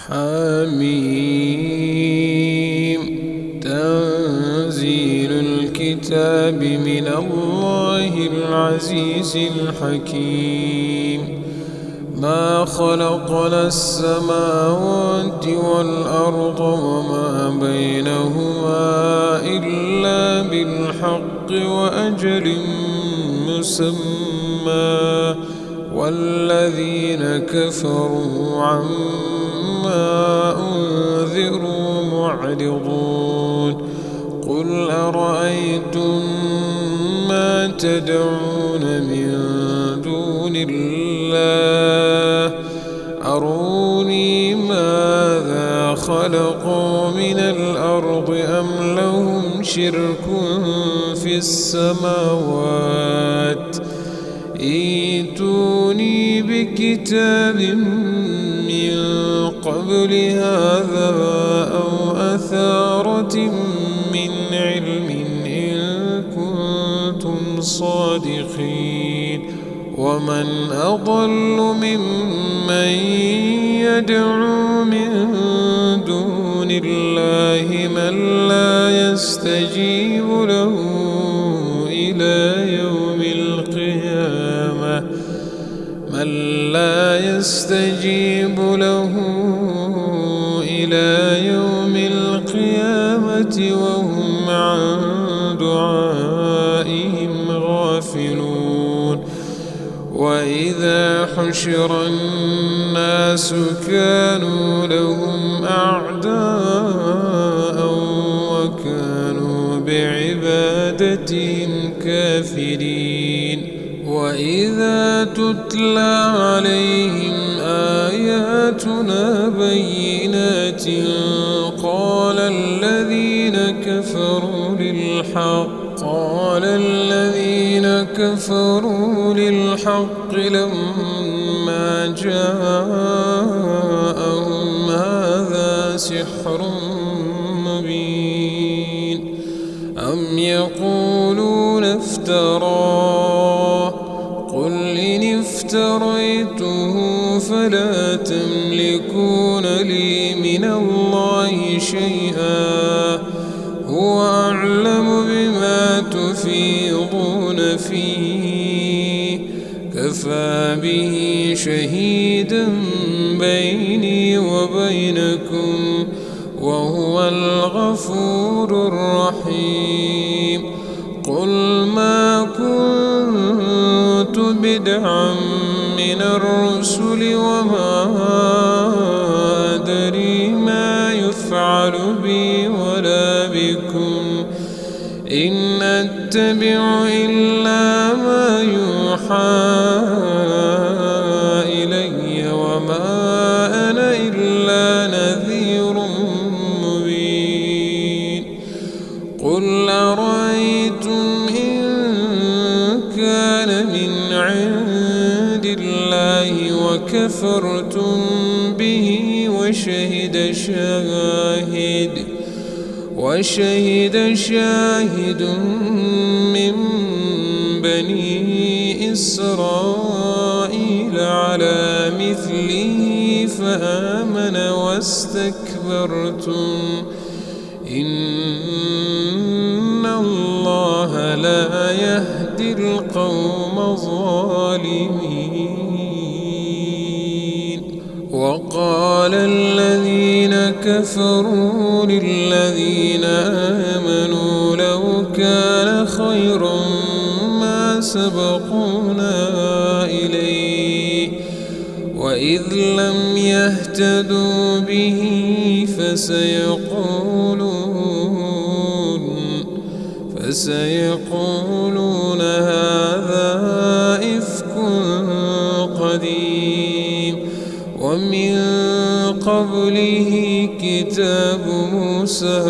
حميم. تنزيل الكتاب من الله العزيز الحكيم. ما خلقنا السماوات والأرض وما بينهما إلا بالحق وأجل مسمى، والذين كفروا عما أنذروا معرضون. قل أرأيتم ما تدعون من دون الله أروني ماذا خلقوا من الأرض أم لهم شرك في السماوات ائتوني بكتاب من قبل هذا أو أثارة من علم إن كنتم صادقين. ومن أضل ممن يدعو من دون الله من لا يستجيب له إلى يوم القيامة وهم عن دعائهم غافلون. وإذا حشر الناس كانوا لهم أعداء وكانوا بعبادتهم كافرين. وإذا تتلى عليهم آياتنا بينات قال الذين كفروا للحق لما جاءهم هذا سحر مبين. أم يقولون افتراه قل إن افتريته فلا تملكون لي من الله شيئا هو أعلم بما تفيضون فيه كفى به شهيدا بيني وبينكم وهو الغفور الرحيم. قل ما كنت بدعا من الرسل وما أدري ما يفعل بي ولا بكم إن أتبع إلا ما يوحى إلي وما أنا إلا نذير مبين. قل أرأيتم إن كان من عند الله وكفرتم به وشهد شاهد من بني إسرائيل على مثله فآمن واستكبرتم إن الله لا يهدي القوم الظالمين. وقال الذين كفروا للذين آمنوا لو كان خيرا ما سبقونا إليه وإذ لم يهتدوا به فسيقولون هذا إفك قديم. ومن قبله كتاب موسى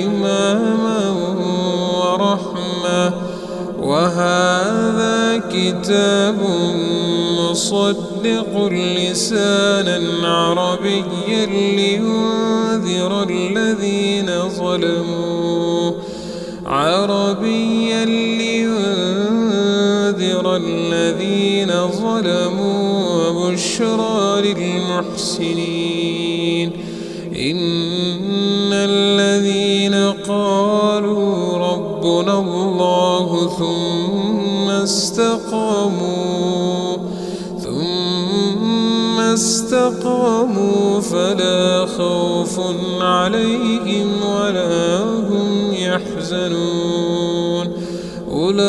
إماما ورحمة وهذا كتاب مصدق لسانا عربيا لينذر الذين ظلموا وبشرى للمحسنين. إن الذين قالوا ربنا الله ثم استقاموا فلا خوف عليهم ولا هم يحزنون أولئك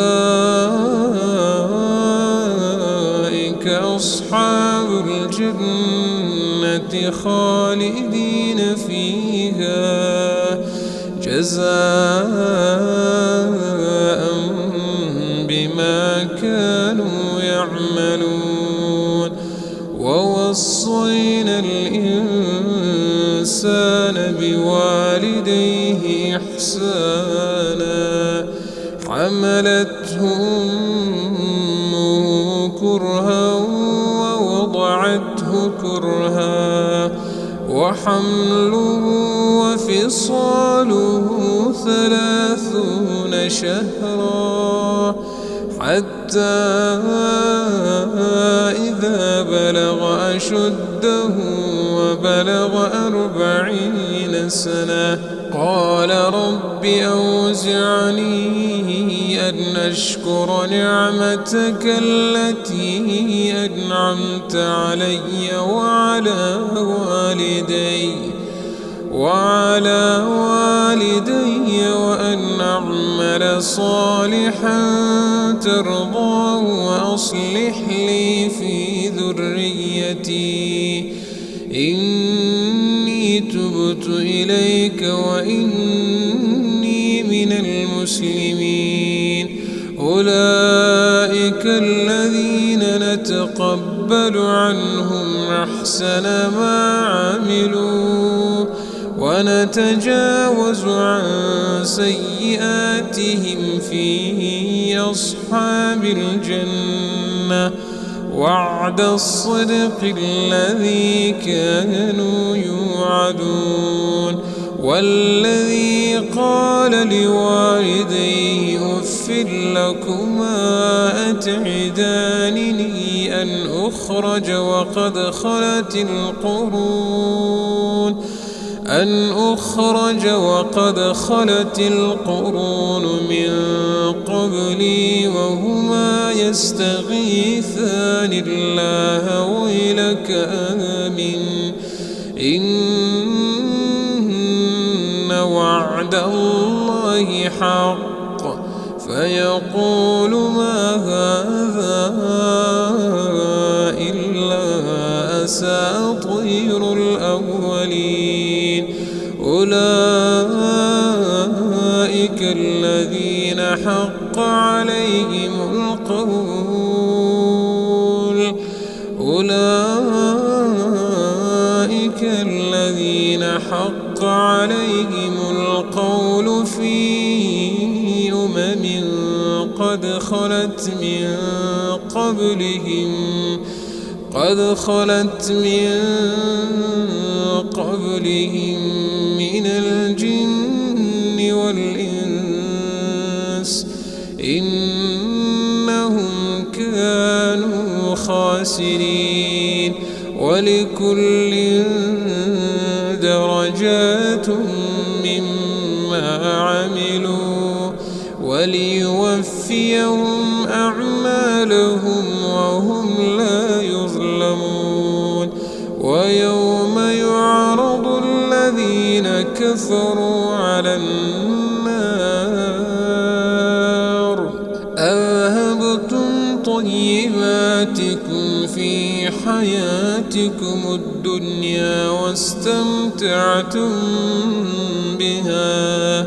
أصحاب الجنة خالدين فيها جزاء بما كانوا يعملون ووصينا الإنسان بوالديه إحسانا حملته أمه كرها ووضعته كرها وحمله وفصاله 30 شهرا حتى إذا بلغ أشده وبلغ 40 سنة قال رب أوزعني أن أشكر نعمتك التي أنعمت علي وعلى والدي وأن أعمل صالحا ترضاه وأصلح لي في ذريتي إني تبت إليك وإني من المسلمين أولئك الذين نتقبل عنهم أحسن ما عملوا ونتجاوز عن سيئاتهم في أصحاب الجنة وعد الصدق الذي كانوا يوعدون والذي قال لوالديه أف لكما أتعدانني أن أخرج وقد خلت القرون من قبلي وهما يستغيثان الله ويلك آمن إن وعد الله حق فيقول ما هذا إلا أساطير الأولين أولئك الذين حق عليهم القول في قد خلت من قبلهم من الجن والإنس إنهم كانوا خاسرين ولكل درجات مما عملوا وليوفيهم أعمالهم وهم لا يظلمون ويوم يعرض الذين كفروا على النار أذهبتم طيباتكم في حياتكم الدنيا واستمتعتم بها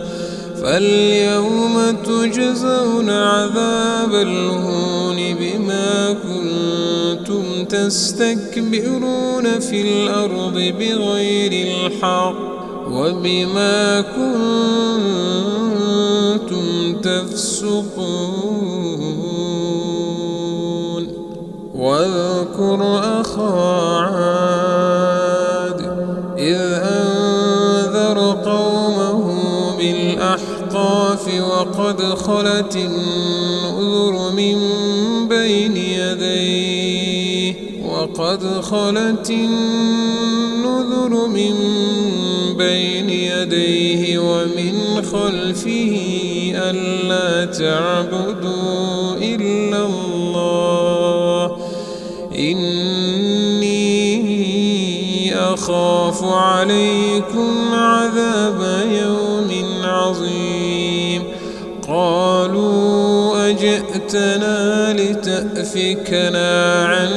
فاليوم تجزون عذاب الهون بما كنتم تستكبرون في الأرض بغير الحق وبما كنتم تفسقون واذكر أخا عاد إذ أنذر قومه بالأحقاف وقد خلت النذر من بين يديه ومن خلفه ألا تعبدوا إلا الله إني أخاف عليكم عذاب يوم عظيم. قالوا أجئتنا لتأفكنا عن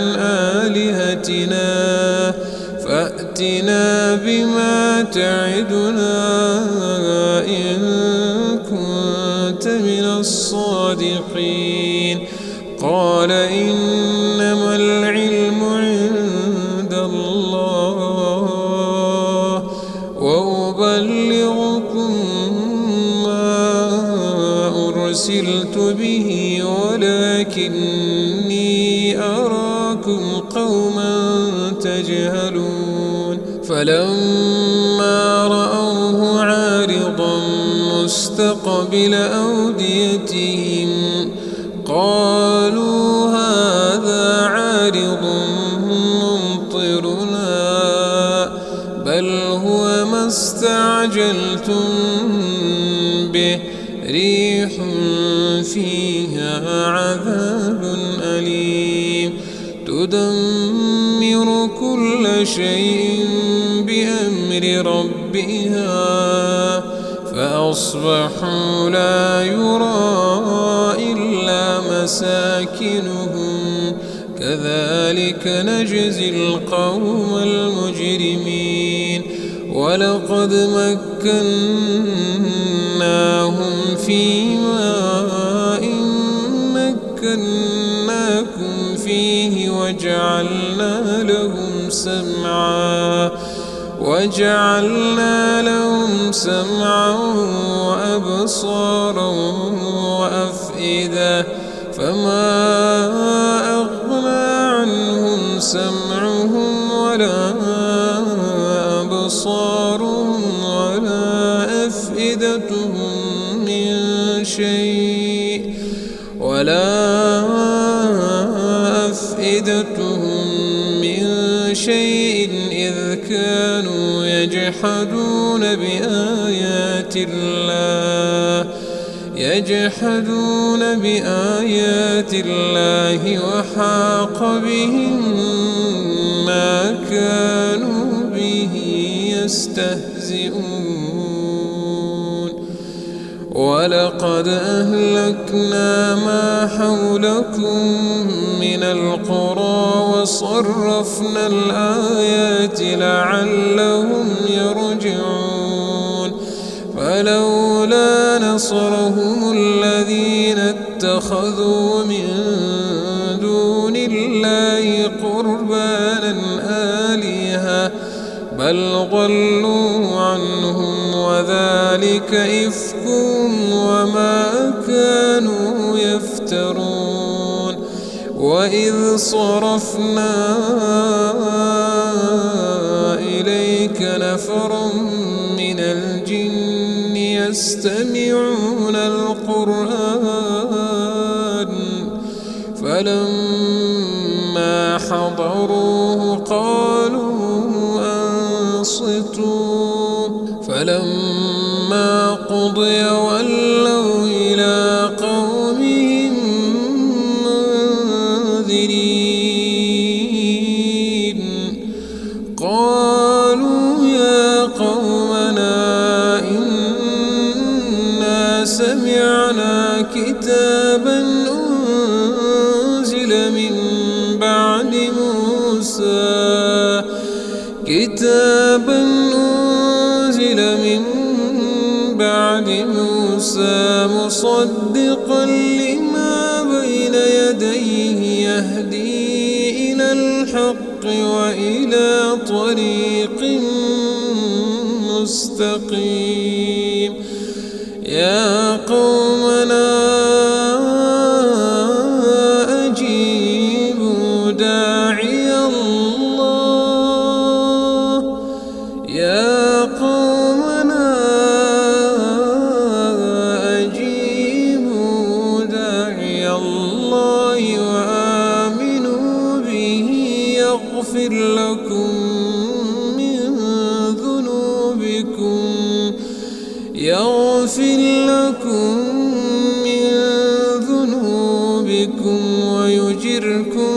آلهتنا فأتنا بما تعدنا إن كنت من الصادقين. قال إنما العلم عند الله وأبلغكم ما أرسلت به ولكني أراكم قوما تجهلون. فلما رأوه عارضا مستقبل أوديتهم قالوا هذا عارض ممطرنا بل هو ما استعجلتم به ريح فيها عذاب أليم تدمر كل شيء بأمر ربها فأصبحوا لا يرى إلا مساكنهم كذلك نجزي القوم المجرمين. ولقد مكناهم في ماء مكناكم فيه وجعلنا لهم سمعا وأبصارا وأفئدة فما أغنى عنهم سمعهم ولا أبصارهم ولا أفئدتهم من شيء إذ كانوا يجحدون بآيات الله وحاق بهم ما كانوا به يستهزئون. ولقد أهلكنا ما حولكم من القرى وصرفنا الآيات لعلهم يرجعون. فلولا نصرهم الذين اتخذوا من دون الله قربانا آلهة بل ضلوا عنهم وذلك إفكهم وما كانوا يفترون. وإذ صرفنا إليك نفرا من الجن يستمعون القرآن فلما حضروه قالوا أنصتوا فلما قضي ولوا إلى قومهم منذرين. قالوا يا قومنا إنا سمعنا كتابا أنزل من بعد موسى مصدقا لما بين يديه يهدي إلى الحق وإلى طريق مستقيم. يا قومنا أجيبوا داعي الله يا قومنا أجيبوا داعي الله وآمنوا به يغفر لكم من ذنوبكم يغفر لكم من ذنوبكم ويجركم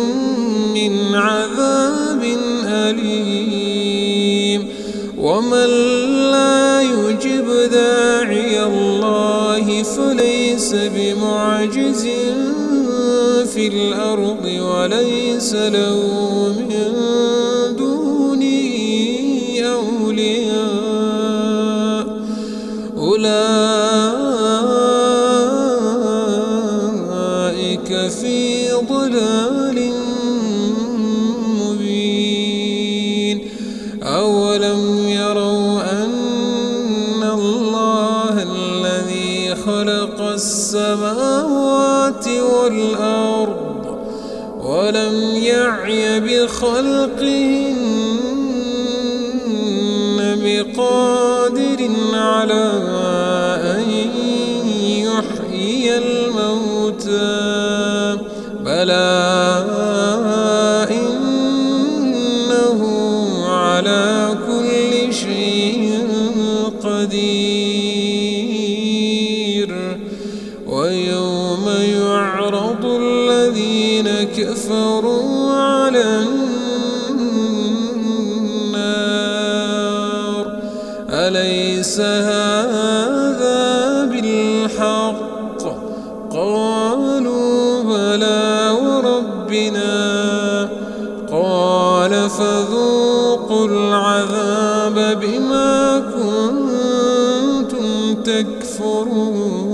من عذاب أليم. ومن لا يجب داعي الله فليس بمعجز في الأرض وليس له من دونه أولياء أولئك في ضلال مبين. أولم يروا أن الله الذي خلق السماوات والأرض ولم يعي بخلقهن بقادر على أن يحيي الموتى بلى إنه على كل شيء قدير. ويوم يعرض الذين كفروا على النار أليس هذا بالحق؟ قالوا بلى وربنا. قال فذوقوا العذاب بما كنتم تكفرون.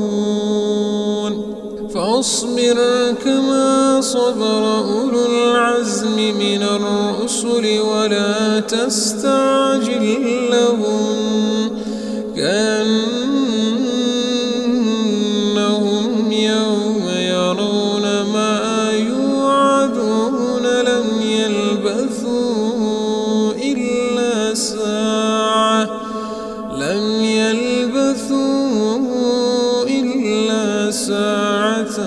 فاصبر كما صبر أولو العزم من الرسل ولا تستعجل لهم كأنهم يوم يرون ما يوعدون لم يلبثوا إلا ساعة